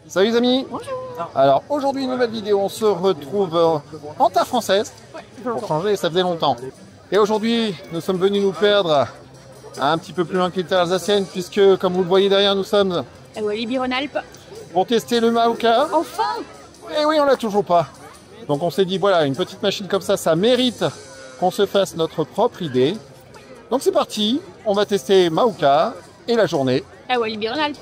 Salut les amis. Bonjour. Alors aujourd'hui nouvelle vidéo, on se retrouve en terre française. Pour changer, ça faisait longtemps. Et aujourd'hui nous sommes venus nous perdre un petit peu plus loin que les terres alsaciennes, puisque comme vous le voyez derrière, nous sommes À Walibi-Rhône-Alpes. pour tester le Mauka. Enfin. Et oui, on l'a toujours pas. Donc on s'est dit voilà, une petite machine comme ça mérite qu'on se fasse notre propre idée. Donc c'est parti, on va tester Mauka et la journée. À Walibi-Rhône-Alpes.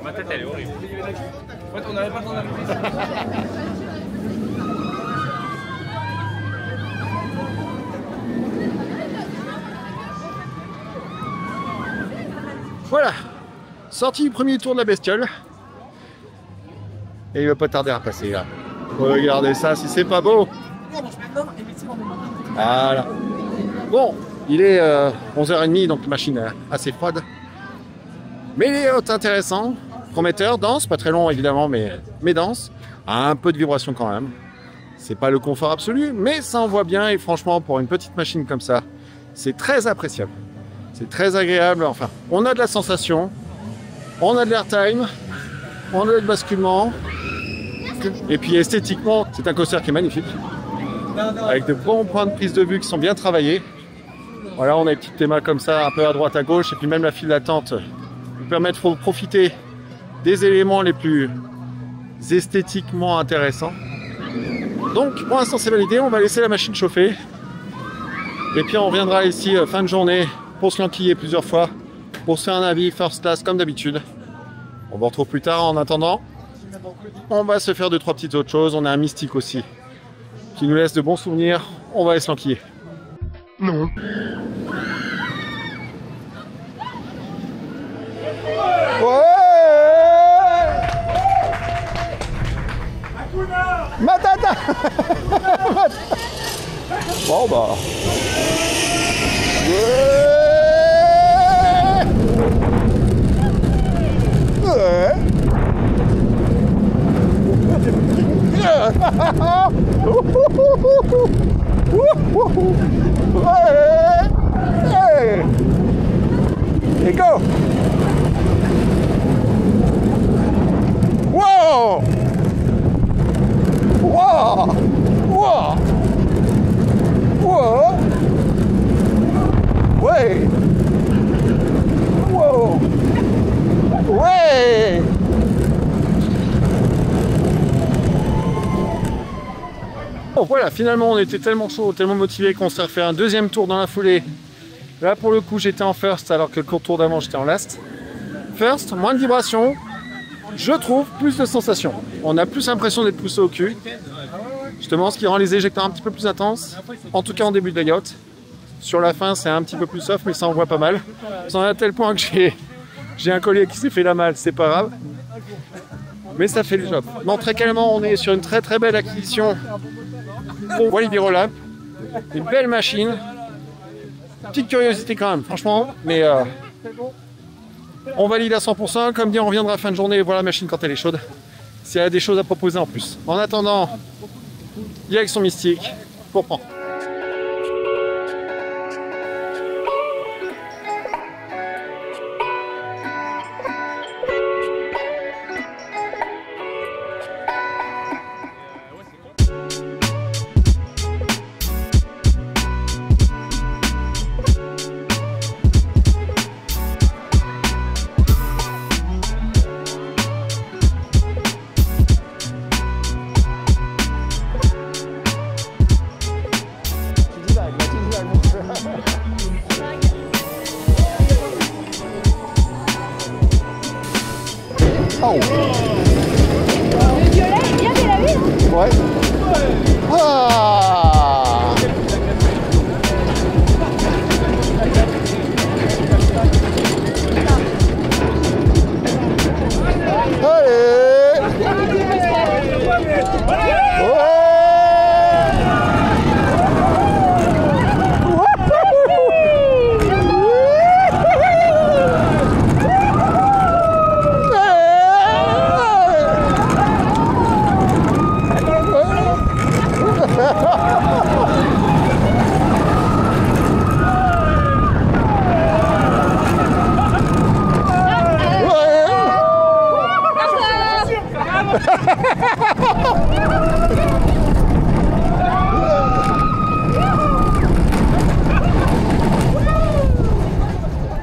Ma tête elle est horrible. En fait, on n'avait pas le temps d'arriver. Voilà, sortie du premier tour de la bestiole. Et il va pas tarder à passer là. Regardez ça, si c'est pas beau. Voilà. Bon, il est 11h30, donc la machine est assez froide. Mais il est intéressant, prometteur, dense, pas très long évidemment, mais dense. Un peu de vibration quand même. C'est pas le confort absolu, mais ça envoie bien. Et franchement, pour une petite machine comme ça, c'est très appréciable. C'est très agréable. Enfin, on a de la sensation, on a de l'airtime, on a de basculement. Et puis esthétiquement, c'est un coaster qui est magnifique. Avec de bons points de prise de vue qui sont bien travaillés. Voilà, on a des petits thémas comme ça, un peu à droite, à gauche. Et puis même la file d'attente nous permet de profiter des éléments les plus esthétiquement intéressants. Donc pour l'instant c'est validé, on va laisser la machine chauffer. Et puis on reviendra ici fin de journée pour se l'enquiller plusieurs fois, pour se faire un avis first class comme d'habitude. On vous retrouve plus tard. En attendant, on va se faire 2-3 petites autres choses. On a un mystique aussi qui nous laisse de bons souvenirs. On va aller se l'enquiller. Non. Matata. Bon bah. Et go. Wow. Wow! Wow! Wow! Ouais! Wow! Ouais! Bon voilà, finalement on était tellement chaud, tellement motivé qu'on s'est refait un deuxième tour dans la foulée. Là pour le coup j'étais en first alors que le tour d'avant j'étais en last. First, moins de vibrations. Je trouve plus de sensations. On a plus l'impression d'être poussé au cul. Justement, ce qui rend les éjecteurs un petit peu plus intenses. En tout cas en début de layout. Sur la fin, c'est un petit peu plus soft, mais ça envoie pas mal. Ça en est à tel point que j'ai un collier qui s'est fait la malle, c'est pas grave. Mais ça fait le job. Non, très calmement, on est sur une très très belle acquisition pour Walibi Roll-Up. Une belle machine. Petite curiosité quand même, franchement. Mais on valide à 100%, comme dit on reviendra à la fin de journée et voir la machine quand elle est chaude. S'il y a des choses à proposer en plus. En attendant, direction Mystique pour prendre. Oh. Le violet est bien délavé. Ouais. Ah.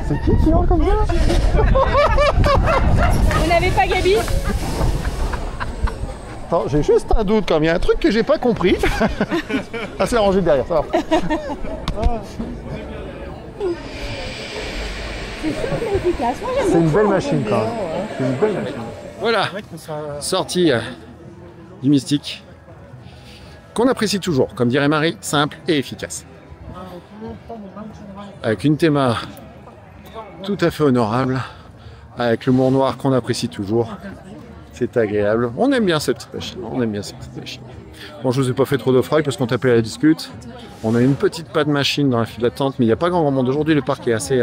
C'est qui hurle comme ça? Vous n'avez pas Gabi? Attends, j'ai juste un doute quand même. Il y a un truc que j'ai pas compris. Ah, c'est rangé derrière, ça va. C'est simple et efficace. Moi j'aime C'est une beaucoup, belle hein. machine quand même. C'est une belle machine. Voilà, sortie du Mystique. Qu'on apprécie toujours, comme dirait Marie, simple et efficace. Avec une théma tout à fait honorable, avec le mur noir qu'on apprécie toujours. C'est agréable. On aime bien cette machine. On aime bien cette petite machine. Bon, je vous ai pas fait trop de frais parce qu'on tapait à la discute. On a une petite patte machine dans la file d'attente, mais il n'y a pas grand monde. Aujourd'hui, le parc est assez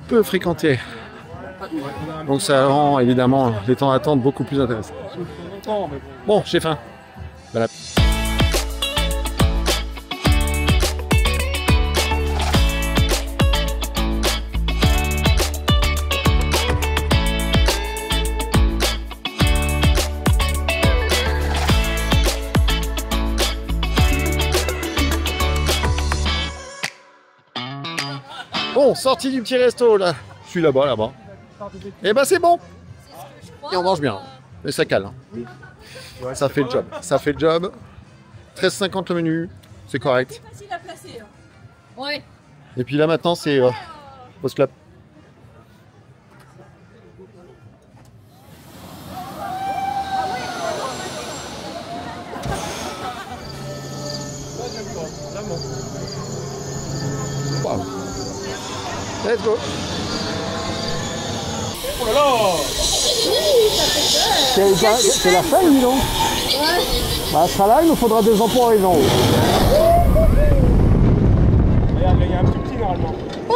peu fréquenté. Donc ça rend évidemment les temps d'attente beaucoup plus intéressants. longtemps. Mais Bon, j'ai faim. Voilà. Bon, sortie du petit resto là. Je suis là-bas, là-bas. Et ben c'est bon. Et on mange bien. Et ça cale. Hein. Ça fait le job. Ça fait le job. 13,50 le menu. C'est correct. Facile à placer. Ouais. Et puis là maintenant c'est Post Club. Wow. Let's go. oh là là. C'est la fin, dis donc. Bah, elle sera là, il nous faudra 2 ans pour arriver en haut. Regarde, il y a un petit petit normalement. Ouais,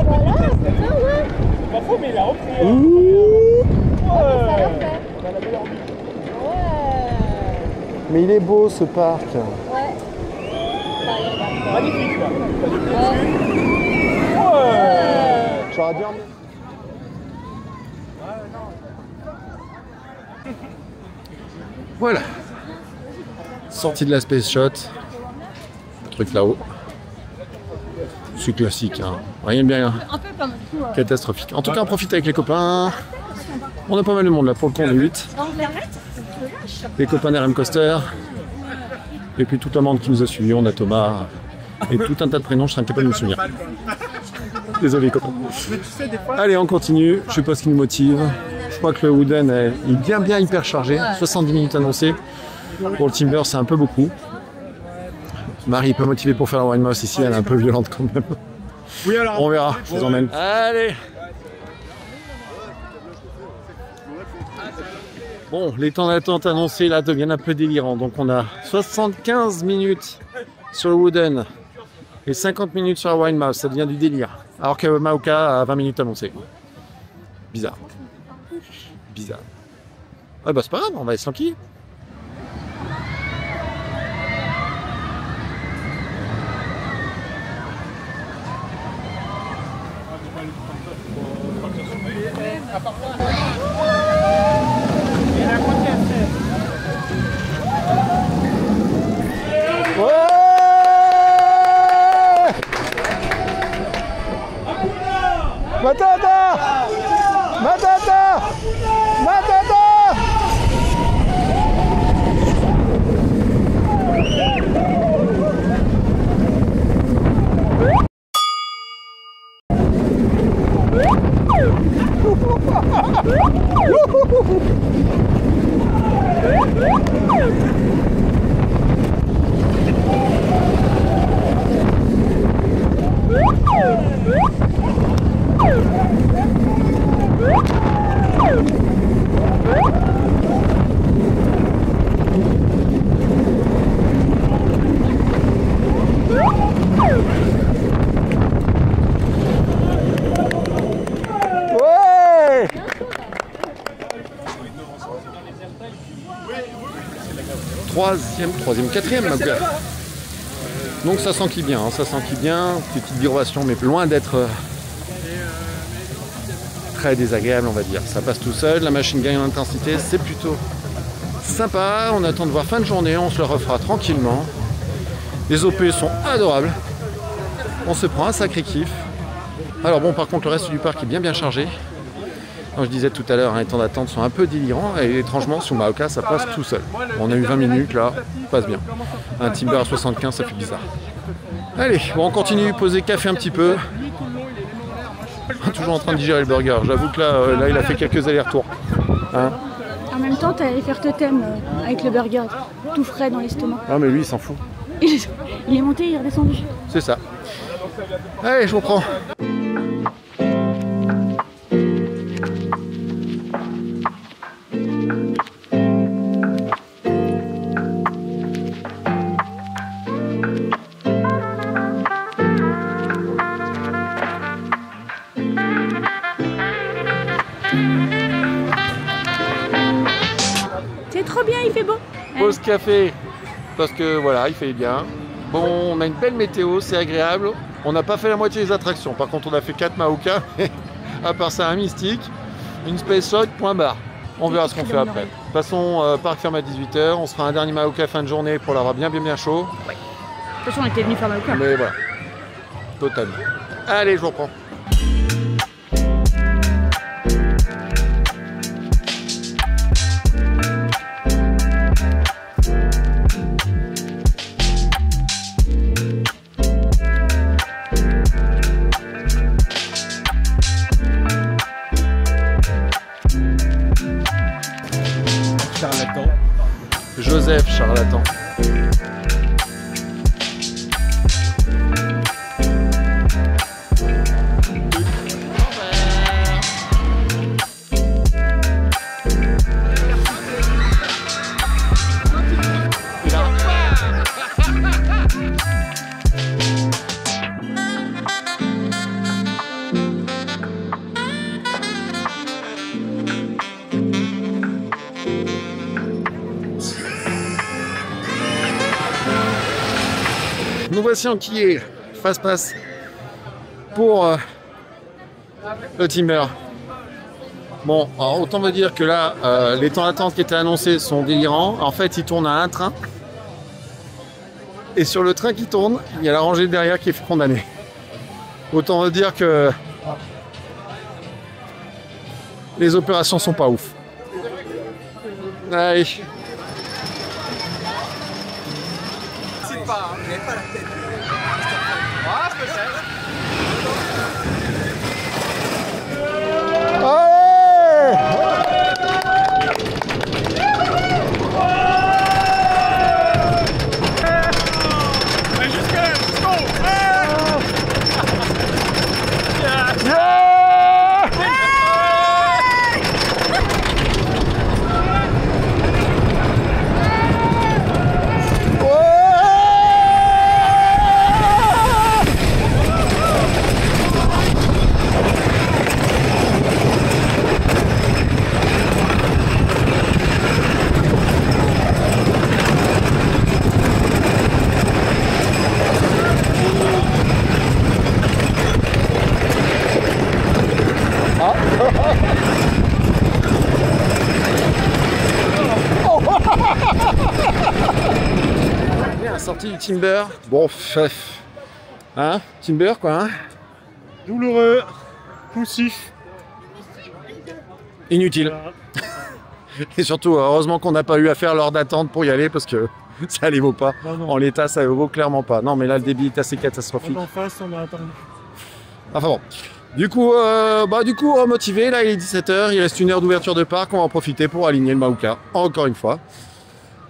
voilà, c'est ça, ouais. C'est pas faux, mais il a repris. Ça l'a Ouais. fait. On a la meilleure vie. Ouais. Mais il est beau ce parc. Ouais. Magnifique là. Ouais. Ouais. J'aurais dû emmener. Voilà. Sortie de la Space Shot. Le truc là-haut. C'est classique, hein. Rien de bien Un peu comme tout. catastrophique. En tout cas, on profite avec les copains. On a pas mal de monde là pour le compte de 8. On l'arrête. Les copains d'RM Coaster. Et puis tout un monde qui nous a suivis. On a Thomas. Et tout un tas de prénoms, je serais incapable de me souvenir. Désolé, copains. Allez, on continue. Je sais pas ce qui nous motive. Je crois que le Wooden est bien hyper chargé. 70 minutes annoncées. Pour le Timber, c'est un peu beaucoup. Marie est pas motivée pour faire la Wine Mouse ici. Elle est un peu violente quand même. Oui, alors. On verra. Je vous emmène. Allez. Bon, les temps d'attente annoncés là deviennent un peu délirants. Donc on a 75 minutes sur le Wooden et 50 minutes sur la Wine Mouse. Ça devient du délire. Alors que Maoka a 20 minutes annoncées. Bizarre. Bizarre. Ah bah c'est pas grave, on va être tranquille. Matata! Matata! Matata! Ouais! Troisième, quatrième, ma gueule. Donc ça s'enquille bien, hein, ça s'enquille bien. Petite vibration, mais loin d'être très désagréable, on va dire. Ça passe tout seul, la machine gagne en intensité, c'est plutôt sympa. On attend de voir fin de journée, on se le refera tranquillement. Les OP sont adorables. On se prend un sacré kiff. Alors bon, par contre, le reste du parc est bien chargé. Comme je disais tout à l'heure, les temps d'attente sont un peu délirants et étrangement, sur Maoka, ça passe tout seul. On a eu 20 minutes là, ça passe bien. Un Timber à 75, ça fait bizarre. Allez, bon, on continue, poser café un petit peu. Toujours en train de digérer le burger. J'avoue que là, il a fait quelques allers-retours. Hein? En même temps, t'allais faire totem avec le burger, tout frais dans l'estomac. Ah mais lui, il s'en fout. Il est monté, il est redescendu. C'est ça. Allez, je reprends. est trop bien, il fait beau. Pause café, parce que voilà, il fait bien. Bon, on a une belle météo, c'est agréable. On n'a pas fait la moitié des attractions. Par contre, on a fait 4 Maoka. À part ça, un mystique, une Space Shot, point barre. On verra ce qu'on fait après. De toute façon, parc ferme à 18 h. On sera un dernier Maoka fin de journée pour l'avoir bien chaud. Ouais. De toute façon, on était venu faire Maoka. Mais voilà, totalement. Allez, je vous reprends. Charlatan. Joseph Charlatan. Nous voici enquillés, face pour le Timber. Bon, alors autant me dire que là, les temps d'attente qui étaient annoncés sont délirants. En fait, ils tournent à un train. Et sur le train qui tourne, il y a la rangée derrière qui est condamnée. Autant me dire que les opérations sont pas ouf. Allez. Pas, hein. Vous n'avez pas la tête. Ah, peut-être. Bien, sortie du Timber. Bon, hein, Timber quoi. Hein, Douloureux, poussif. inutile. Et surtout, heureusement qu'on n'a pas eu à faire l'heure d'attente pour y aller parce que ça les vaut pas. Non. En l'état, ça les vaut clairement pas. Non, mais là, le débit est assez catastrophique. En face, on a attendu. Enfin bon. Du coup, motivé, là il est 17 h, il reste 1 heure d'ouverture de parc, on va en profiter pour aligner le Maoka, encore une fois.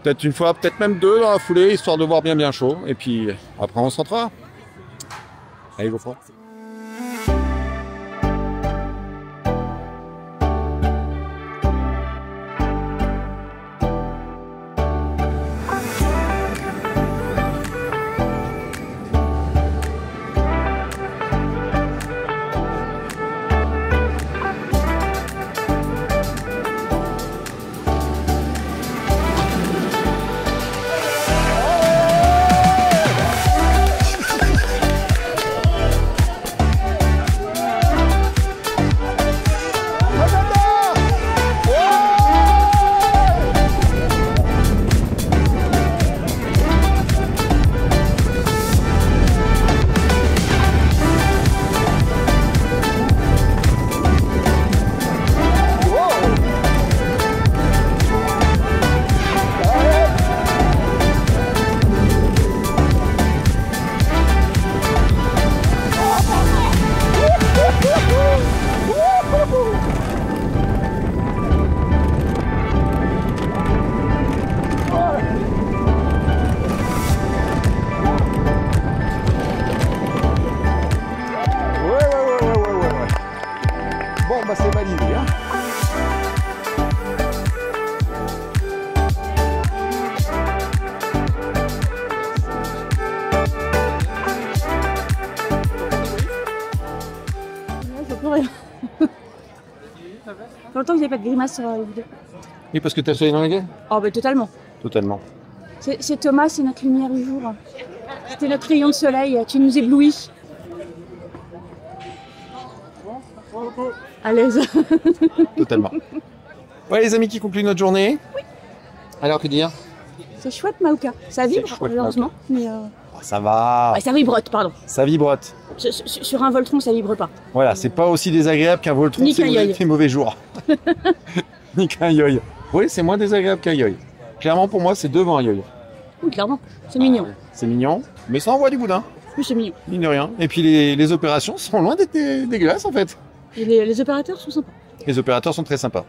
Peut-être une fois, peut-être même 2 dans la foulée, histoire de voir bien chaud. Et puis après on se rentrera. Allez, go fort. Bon, bah c'est validé. Hein. Ouais, c'est pour rien. Ça fait longtemps que j'ai pas de grimace sur la vidéo. Oui, parce que t'as le soleil dans la gueule? Oh, bah totalement. Totalement. C'est Thomas, c'est notre lumière du jour. C'était notre rayon de soleil, tu nous éblouis. À l'aise. Totalement. Ouais, les amis, qui concluent notre journée. Oui. Alors, que dire? C'est chouette, Maouka. Ça vibre, chouette, heureusement. Mais Ça va. ouais, ça vibrote, pardon. Ça vibrote. Sur un Voltron, ça vibre pas. Voilà, c'est pas aussi désagréable qu'un Voltron, Ni c'est qu'un yoï. des mauvais jours. Ni qu'un yoï. Oui, c'est moins désagréable qu'un yoï. Clairement, pour moi, c'est devant un yoï. Oui, clairement. C'est mignon. C'est mignon, mais ça envoie du boudin, Oui, c'est mignon. mine de rien. Et puis les opérations sont loin d'être dégueulasses en fait. Et les opérateurs sont sympas. Les opérateurs sont très sympas.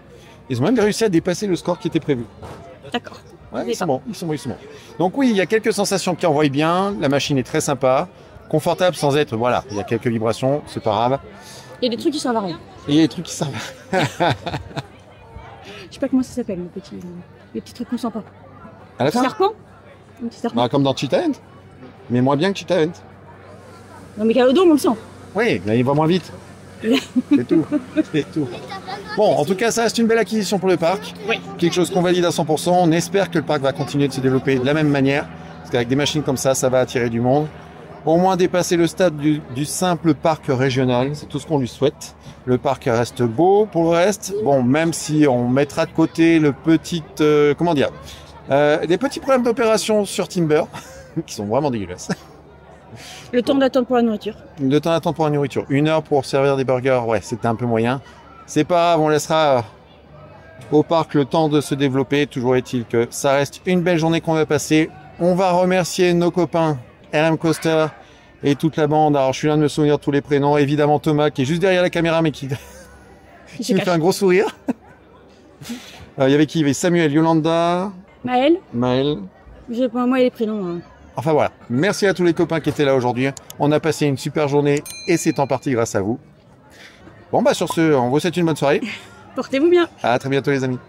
Ils ont même réussi à dépasser le score qui était prévu. D'accord. Ouais, ils sont bons. Donc oui, il y a quelques sensations qui envoient bien. La machine est très sympa, confortable sans être. Voilà, il y a quelques vibrations, c'est pas grave. Il y a des trucs qui servent à rien. Et il y a des trucs qui servent. Je sais pas comment ça s'appelle, les petits trucs qu'on sent pas. À la fin, Serpent. Un petit serpent. bah, comme dans Cheetah Hunt, mais moins bien que Cheetah Hunt. Non, mais Calodon, on le sent. Oui, là il va moins vite. C'est tout. C'est tout. Bon, en tout cas, ça reste une belle acquisition pour le parc. Oui. Quelque chose qu'on valide à 100%. On espère que le parc va continuer de se développer de la même manière. Parce qu'avec des machines comme ça va attirer du monde. Au moins dépasser le stade du simple parc régional. C'est tout ce qu'on lui souhaite. Le parc reste beau. Pour le reste, bon, même si on mettra de côté le petit... comment dire des petits problèmes d'opération sur Timber, qui sont vraiment dégueulasses. Le temps d'attente pour la nourriture. Le temps d'attente pour la nourriture. 1 heure pour servir des burgers, ouais, c'était un peu moyen. C'est pas grave, on laissera au parc le temps de se développer. Toujours est-il que ça reste une belle journée qu'on va passer. On va remercier nos copains RM Coaster et toute la bande. Alors, je suis là de me souvenir de tous les prénoms. Évidemment, Thomas, qui est juste derrière la caméra, mais qui me fait un gros sourire. Il y avait qui? Il y avait Samuel, Yolanda, Maël. Maël. J'ai pas moi les prénoms. Hein. Enfin voilà, merci à tous les copains qui étaient là aujourd'hui. On a passé une super journée et c'est en partie grâce à vous. Bon bah sur ce, on vous souhaite une bonne soirée. Portez-vous bien. À très bientôt les amis.